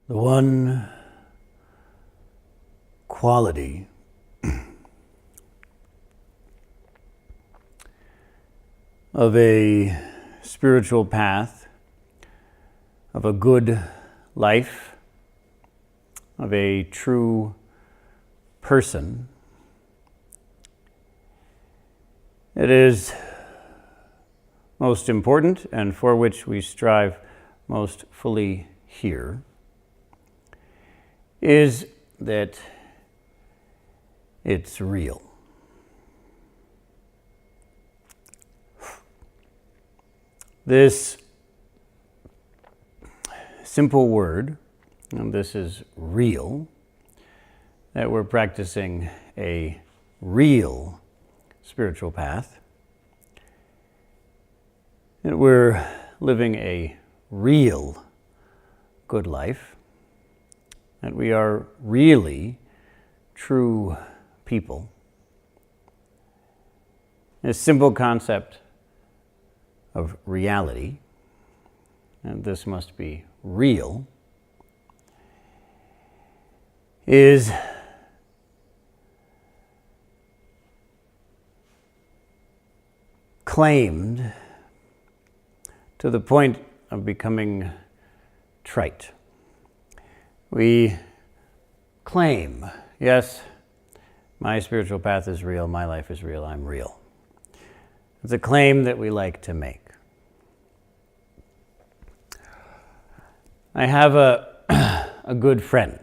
The one quality of a spiritual path, of a good life, of a true person, it is most important and for which we strive most fully here, is that it's real. This simple word, and this is real, that we're practicing a real spiritual path, that we're living a real good life, that we are really true people. This simple concept of reality, and this must be real, is claimed to the point of becoming trite. We claim, yes, my spiritual path is real, my life is real, I'm real. It's a claim that we like to make. I have a good friend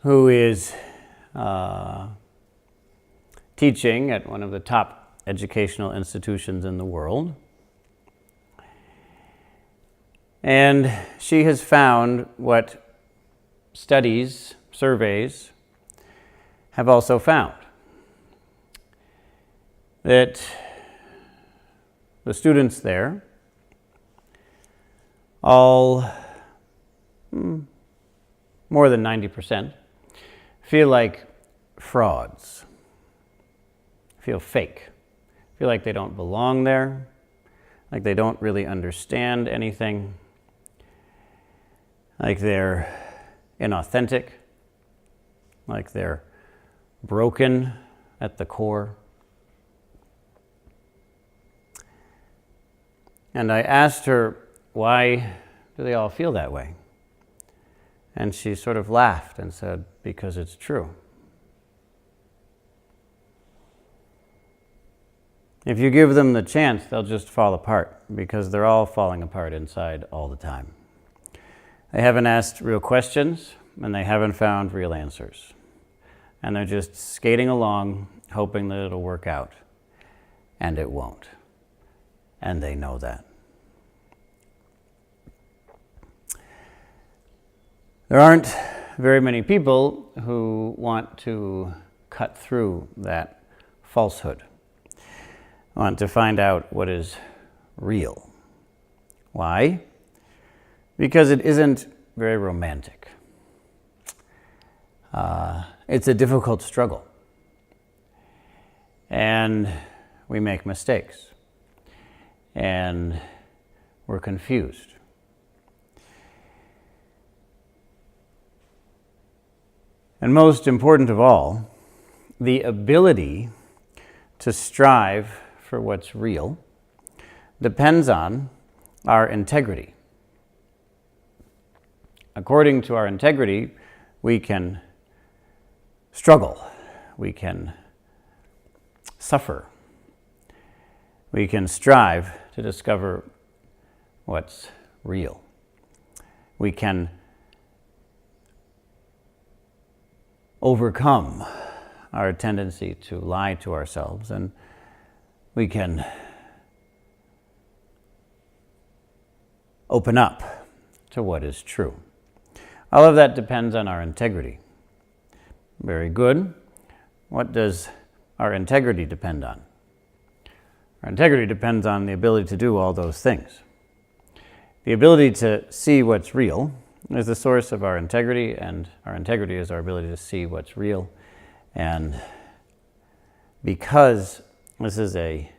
who is teaching at one of the top educational institutions in the world. And she has found what studies, surveys, have also found. That the students there all, more than 90%, feel like frauds, feel fake, feel like they don't belong there, like they don't really understand anything, like they're inauthentic, like they're broken at the core. And I asked her, why do they all feel that way? And she sort of laughed and said, because it's true. If you give them the chance, they'll just fall apart, because they're all falling apart inside all the time. They haven't asked real questions, and they haven't found real answers. And they're just skating along, hoping that it'll work out. And it won't. And they know that. There aren't very many people who want to cut through that falsehood, want to find out what is real. Why? Because it isn't very romantic. It's a difficult struggle. And we make mistakes. And we're confused. And most important of all, the ability to strive for what's real depends on our integrity. According to our integrity, we can struggle, we can suffer, we can strive to discover what's real. We can overcome our tendency to lie to ourselves, and we can open up to what is true. All of that depends on our integrity. Very good. What does our integrity depend on? Our integrity depends on the ability to do all those things. The ability to see what's real is the source of our integrity, and our integrity is our ability to see what's real. And because this is a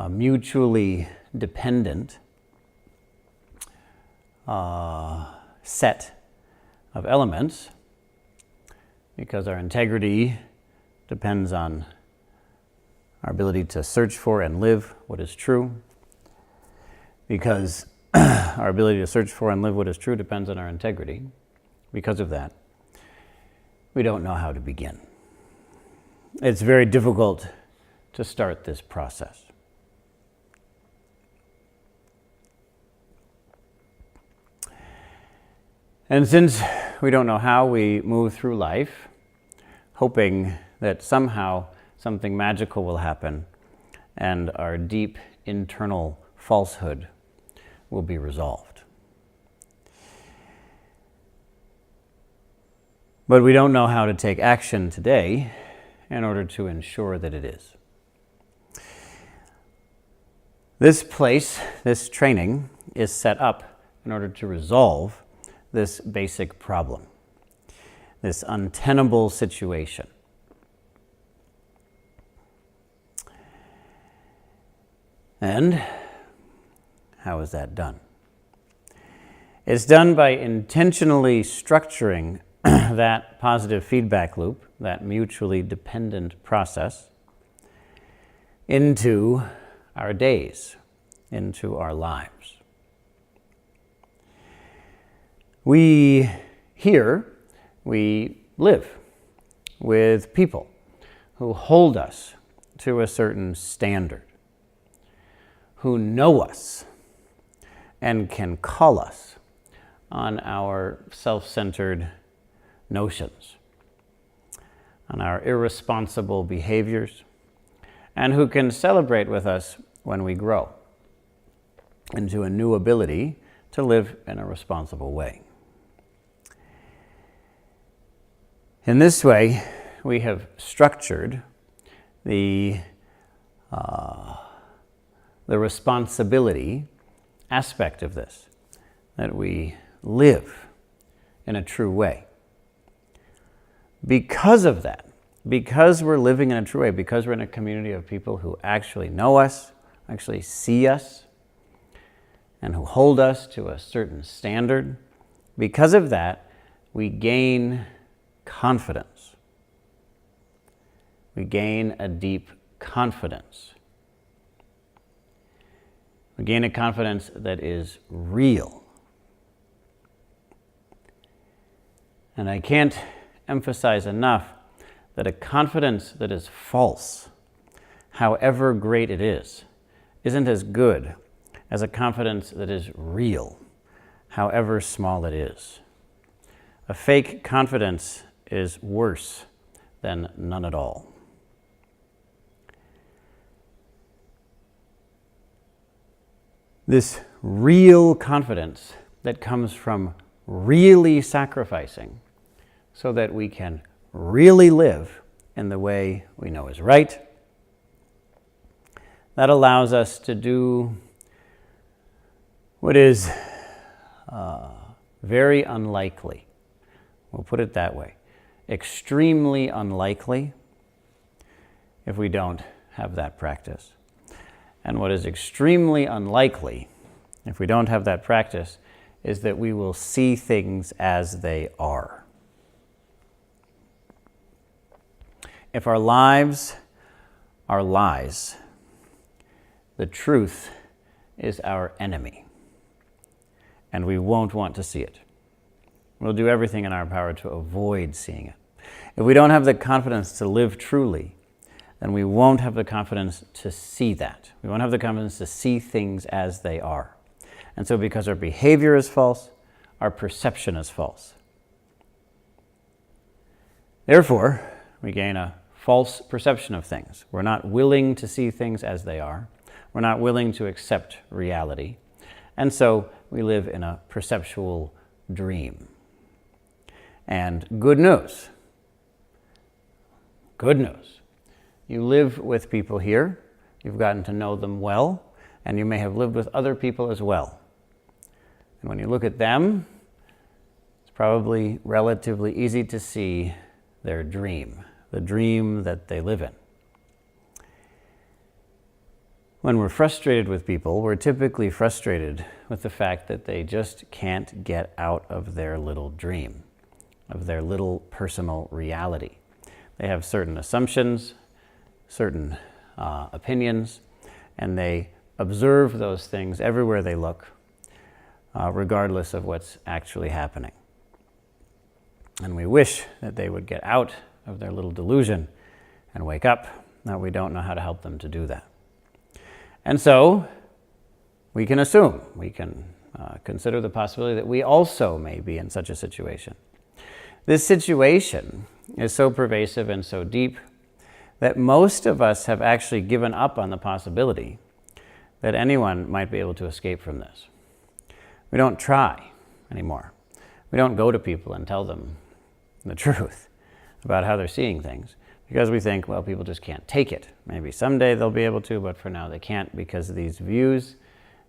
mutually dependent set of elements, because our integrity depends on our ability to search for and live what is true, because our ability to search for and live what is true depends on our integrity. Because of that, we don't know how to begin. It's very difficult to start this process. And since we don't know how, we move through life hoping that somehow something magical will happen and our deep internal falsehood will be resolved. But we don't know how to take action today in order to ensure that it is. This place, this training, is set up in order to resolve this basic problem, this untenable situation. And how is that done? It's done by intentionally structuring that positive feedback loop, that mutually dependent process, into our days, into our lives. We live with people who hold us to a certain standard, who know us and can call us on our self-centered notions, on our irresponsible behaviors, and who can celebrate with us when we grow into a new ability to live in a responsible way. In this way, we have structured the responsibility aspect of this, that we live in a true way. Because of that, because we're living in a true way, because we're in a community of people who actually know us, actually see us, and who hold us to a certain standard, because of that, we gain confidence. We gain a deep confidence. We gain a confidence that is real. And I can't emphasize enough that a confidence that is false, however great it is, isn't as good as a confidence that is real, however small it is. A fake confidence is worse than none at all. This real confidence that comes from really sacrificing so that we can really live in the way we know is right, that allows us to do what is very unlikely. We'll put it that way. Extremely unlikely if we don't have that practice. And what is extremely unlikely if we don't have that practice is that we will see things as they are. If our lives are lies, the truth is our enemy, and we won't want to see it. We'll do everything in our power to avoid seeing it. If we don't have the confidence to live truly, then we won't have the confidence to see that. We won't have the confidence to see things as they are. And so because our behavior is false, our perception is false. Therefore, we gain a false perception of things. We're not willing to see things as they are. We're not willing to accept reality. And so we live in a perceptual dream. And good news. You live with people here. You've gotten to know them well, and you may have lived with other people as well. And when you look at them, it's probably relatively easy to see their dream, the dream that they live in. When we're frustrated with people, we're typically frustrated with the fact that they just can't get out of their little dream, of their little personal reality. They have certain assumptions, certain opinions, and they observe those things everywhere they look, regardless of what's actually happening. And we wish that they would get out of their little delusion and wake up. Now we don't know how to help them to do that. And so we can assume, we can consider the possibility that we also may be in such a situation. This situation is so pervasive and so deep that most of us have actually given up on the possibility that anyone might be able to escape from this. We don't try anymore. We don't go to people and tell them the truth about how they're seeing things, because we think, well, people just can't take it. Maybe someday they'll be able to, but for now they can't, because these views,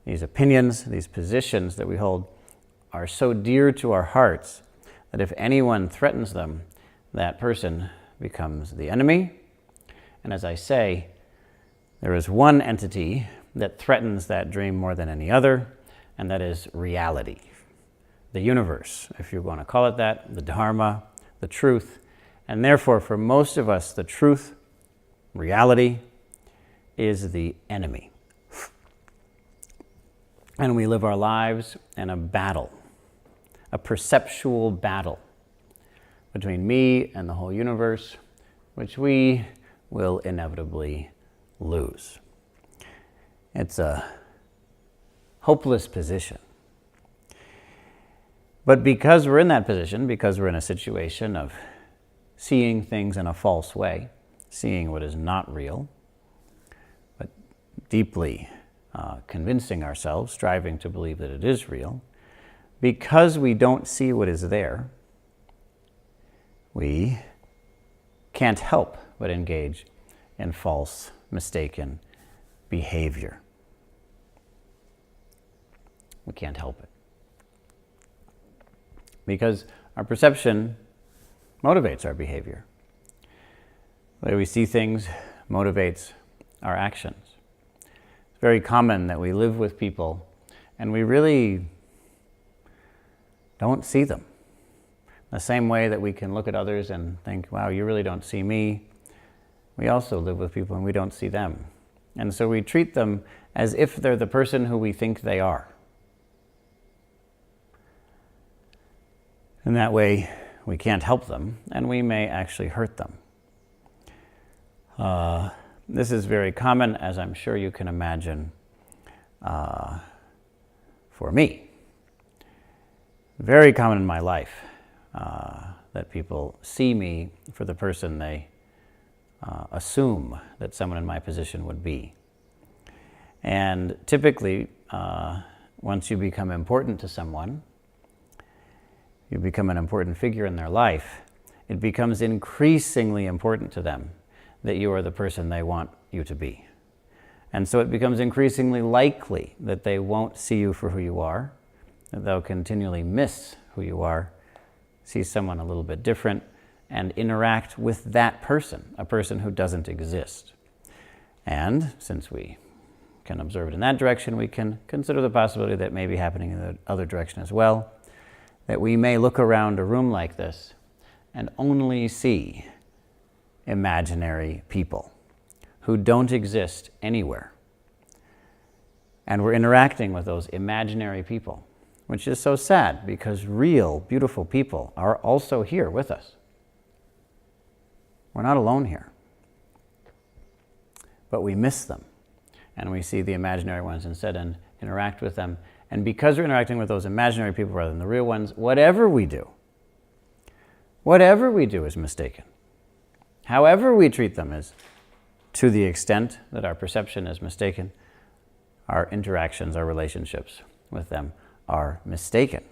these opinions, these positions that we hold are so dear to our hearts that if anyone threatens them, that person becomes the enemy. And as I say, there is one entity that threatens that dream more than any other, and that is reality. The universe, if you want to call it that, the Dharma, the truth. And therefore, for most of us, the truth, reality, is the enemy. And we live our lives in a battle, a perceptual battle between me and the whole universe, which we will inevitably lose. It's a hopeless position. But because we're in that position, because we're in a situation of seeing things in a false way, seeing what is not real, but deeply convincing ourselves, striving to believe that it is real, because we don't see what is there, we can't help but engage in false, mistaken behavior. We can't help it. Because our perception motivates our behavior. The way we see things motivates our actions. It's very common that we live with people and we really don't see them. The same way that we can look at others and think, wow, you really don't see me. We also live with people and we don't see them. And so we treat them as if they're the person who we think they are. And that way, we can't help them, and we may actually hurt them. This is very common, as I'm sure you can imagine, for me. Very common in my life that people see me for the person they assume that someone in my position would be. And typically, once you become important to someone, you become an important figure in their life, it becomes increasingly important to them that you are the person they want you to be. And so it becomes increasingly likely that they won't see you for who you are, that they'll continually miss who you are, see someone a little bit different, and interact with that person, a person who doesn't exist. And since we can observe it in that direction, we can consider the possibility that may be happening in the other direction as well, that we may look around a room like this and only see imaginary people who don't exist anywhere. And we're interacting with those imaginary people, which is so sad because real, beautiful people are also here with us. We're not alone here. But we miss them, and we see the imaginary ones instead and interact with them. And because we're interacting with those imaginary people rather than the real ones, whatever we do is mistaken. However we treat them is, to the extent that our perception is mistaken, our interactions, our relationships with them are mistaken.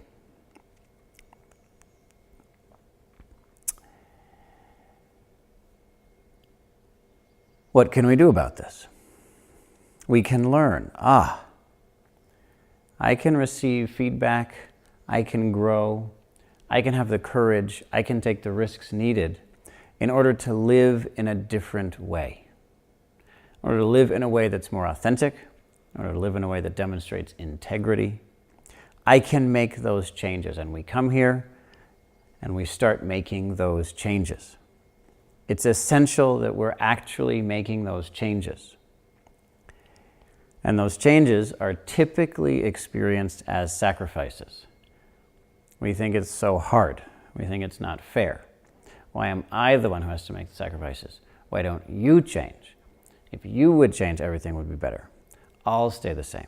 What can we do about this? We can learn, I can receive feedback, I can grow, I can have the courage, I can take the risks needed in order to live in a different way. in order to live in a way that's more authentic, in order to live in a way that demonstrates integrity, I can make those changes. And we come here and we start making those changes. It's essential that we're actually making those changes. And those changes are typically experienced as sacrifices. We think it's so hard. We think it's not fair. Why am I the one who has to make the sacrifices? Why don't you change? If you would change, everything would be better. All stay the same.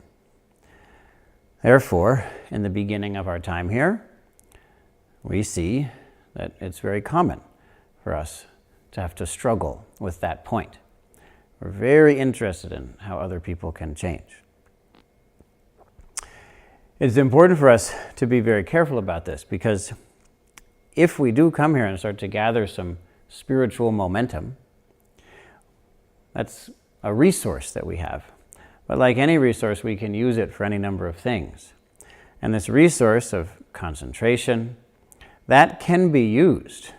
Therefore, in the beginning of our time here, we see that it's very common for us to have to struggle with that point. We're very interested in how other people can change. It's important for us to be very careful about this, because if we do come here and start to gather some spiritual momentum, that's a resource that we have. But like any resource, we can use it for any number of things. And this resource of concentration, that can be used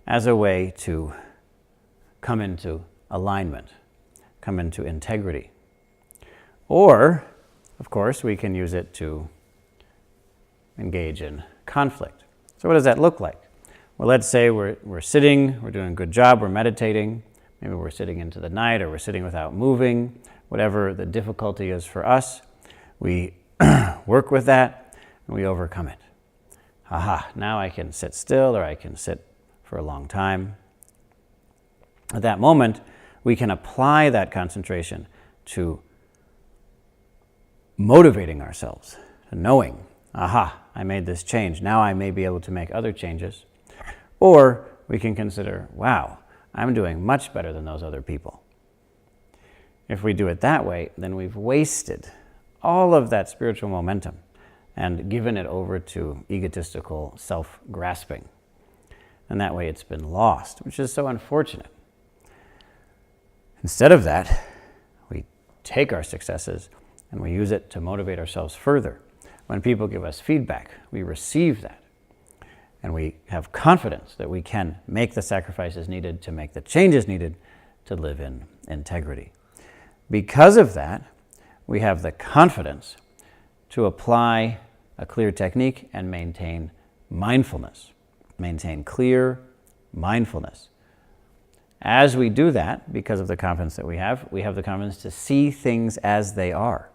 as a way to come into alignment, come into integrity. Or, of course, we can use it to engage in conflict. So what does that look like? Well, let's say we're sitting, we're doing a good job, we're meditating, maybe we're sitting into the night, or we're sitting without moving, whatever the difficulty is for us, we work with that and we overcome it. Aha, now I can sit still, or I can sit for a long time. At that moment, we can apply that concentration to motivating ourselves, to knowing, aha, I made this change. Now I may be able to make other changes. Or we can consider, wow, I'm doing much better than those other people. If we do it that way, then we've wasted all of that spiritual momentum and given it over to egotistical self-grasping. And that way it's been lost, which is so unfortunate. Instead of that, we take our successes and we use it to motivate ourselves further. When people give us feedback, we receive that. And we have confidence that we can make the sacrifices needed to make the changes needed to live in integrity. Because of that, we have the confidence to apply a clear technique and maintain mindfulness. Maintain clear mindfulness. As we do that, because of the confidence that we have the confidence to see things as they are.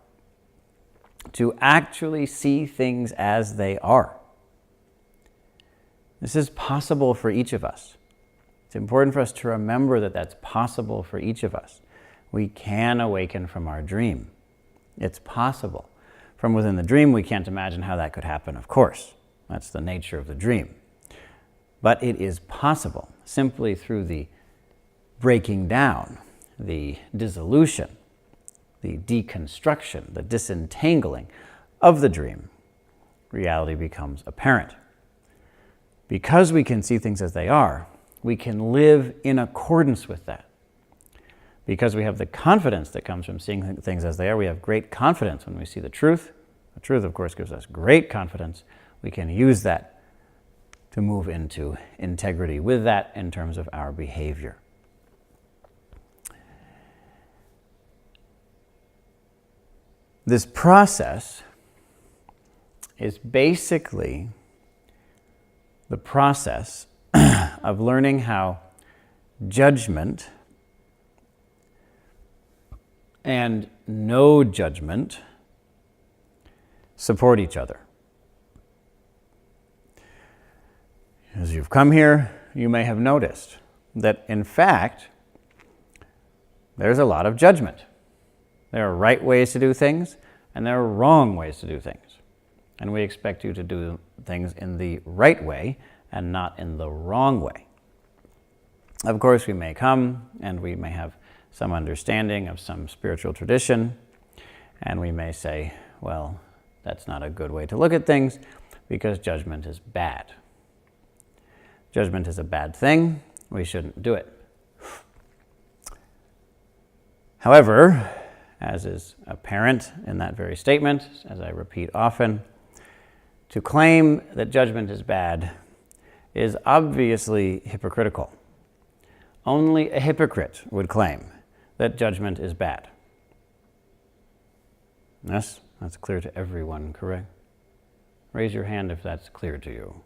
To actually see things as they are. This is possible for each of us. It's important for us to remember that that's possible for each of us. We can awaken from our dream. It's possible. From within the dream, we can't imagine how that could happen, of course. That's the nature of the dream. But it is possible simply through the breaking down, the dissolution, the deconstruction, the disentangling of the dream. Reality becomes apparent. Because we can see things as they are, we can live in accordance with that. Because we have the confidence that comes from seeing things as they are, we have great confidence when we see the truth. The truth, of course, gives us great confidence. We can use that to move into integrity with that in terms of our behavior. This process is basically the process of learning how judgment and no judgment support each other. As you've come here, you may have noticed that, in fact, there's a lot of judgment. There are right ways to do things, and there are wrong ways to do things. And we expect you to do things in the right way and not in the wrong way. Of course, we may come and we may have some understanding of some spiritual tradition, and we may say, well, that's not a good way to look at things because judgment is bad. Judgment is a bad thing. We shouldn't do it. However, as is apparent in that very statement, as I repeat often, to claim that judgment is bad is obviously hypocritical. Only a hypocrite would claim that judgment is bad? Yes, that's clear to everyone, correct? Raise your hand if that's clear to you.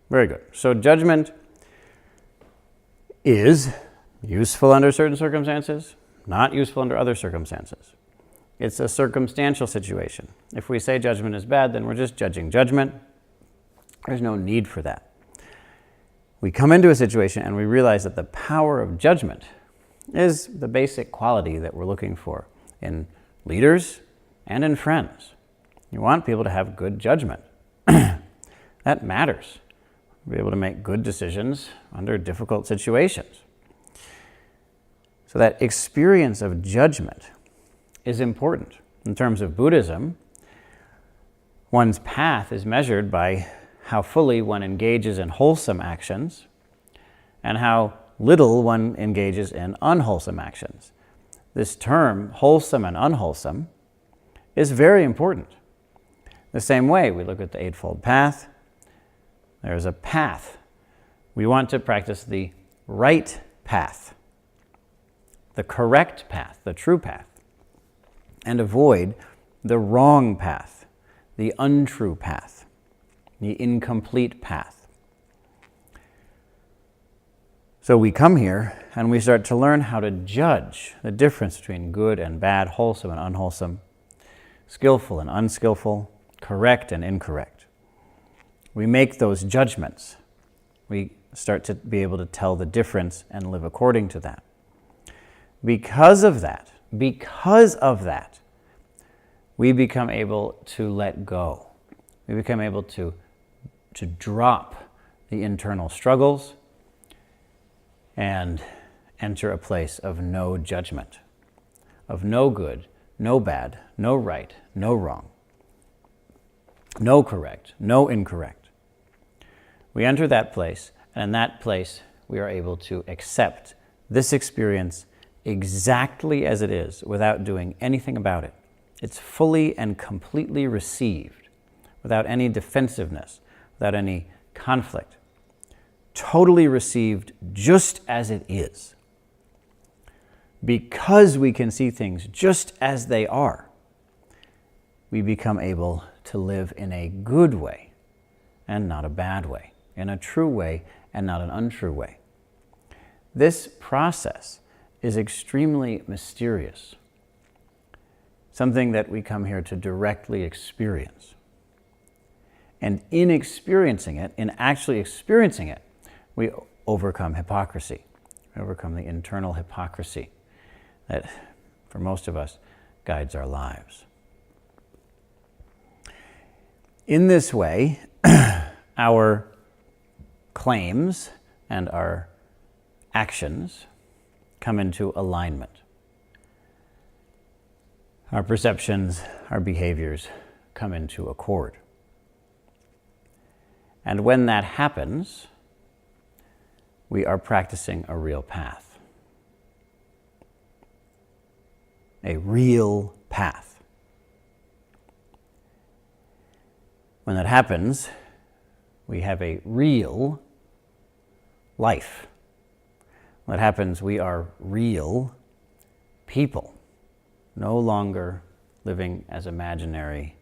Very good. So judgment is useful under certain circumstances, not useful under other circumstances. It's a circumstantial situation. If we say judgment is bad, then we're just judging judgment. There's no need for that. We come into a situation and we realize that the power of judgment is the basic quality that we're looking for in leaders and in friends. You want people to have good judgment. That matters. Be able to make good decisions under difficult situations. So that experience of judgment is important. In terms of Buddhism, one's path is measured by how fully one engages in wholesome actions and how little one engages in unwholesome actions. This term, wholesome and unwholesome, is very important. The same way, we look at the Eightfold Path. There's a path. We want to practice the right path, the correct path, the true path, and avoid the wrong path, the untrue path, the incomplete path. So we come here and we start to learn how to judge the difference between good and bad, wholesome and unwholesome, skillful and unskillful, correct and incorrect. We make those judgments. We start to be able to tell the difference and live according to that. Because of that, we become able to let go. We become able to drop the internal struggles and enter a place of no judgment, of no good, no bad, no right, no wrong, no correct, no incorrect. We enter that place, and in that place we are able to accept this experience exactly as it is without doing anything about it. It's fully and completely received without any defensiveness, without any conflict. Totally received just as it is. Because we can see things just as they are, we become able to live in a good way and not a bad way, in a true way and not an untrue way. This process is extremely mysterious, something that we come here to directly experience. And in experiencing it, in actually experiencing it, we overcome hypocrisy. We overcome the internal hypocrisy that, for most of us, guides our lives. In this way, our claims and our actions come into alignment. Our perceptions, our behaviors come into accord. And when that happens, we are practicing a real path. A real path. When that happens, we have a real life. When that happens, we are real people, no longer living as imaginary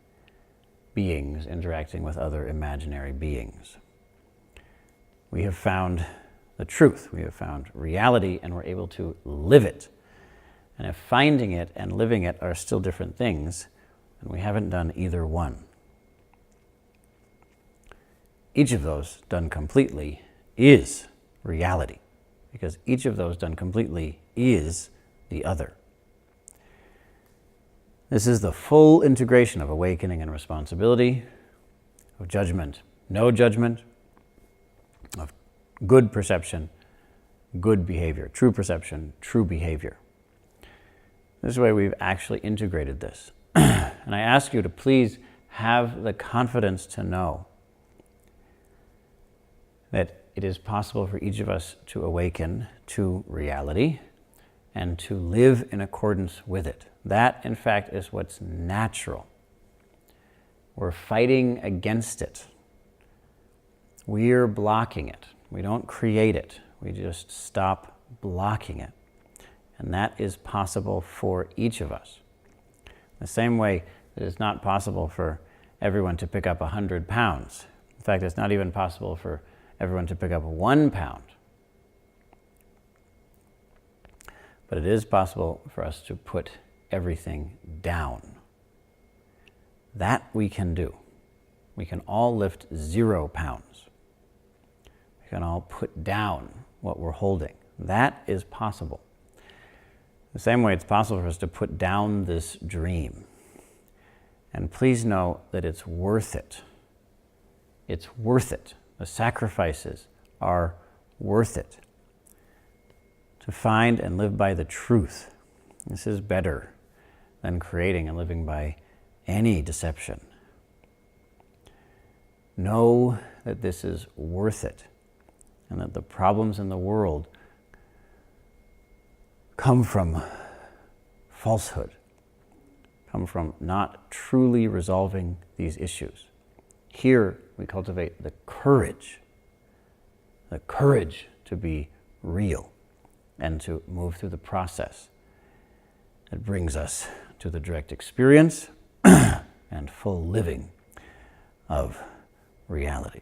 beings interacting with other imaginary beings. We have found the truth, we have found reality, and we're able to live it. And if finding it and living it are still different things, then we haven't done either one. Each of those done completely is reality, because each of those done completely is the other. This is the full integration of awakening and responsibility, of judgment, no judgment, of good perception, good behavior, true perception, true behavior. This is the way we've actually integrated this. And I ask you to please have the confidence to know that it is possible for each of us to awaken to reality and to live in accordance with it. That, in fact, is what's natural. We're fighting against it. We're blocking it. We don't create it. We just stop blocking it. And that is possible for each of us. The same way that it's not possible for everyone to pick up 100 pounds. In fact, it's not even possible for everyone to pick up 1 pound. But it is possible for us to put everything down. That we can do. We can all lift 0 pounds. We can all put down what we're holding. That is possible. The same way it's possible for us to put down this dream. And please know that it's worth it. It's worth it. The sacrifices are worth it. To find and live by the truth. This is better than creating and living by any deception. Know that this is worth it, and that the problems in the world come from falsehood, come from not truly resolving these issues. Here we cultivate the courage to be real and to move through the process that brings us to the direct experience and full living of reality.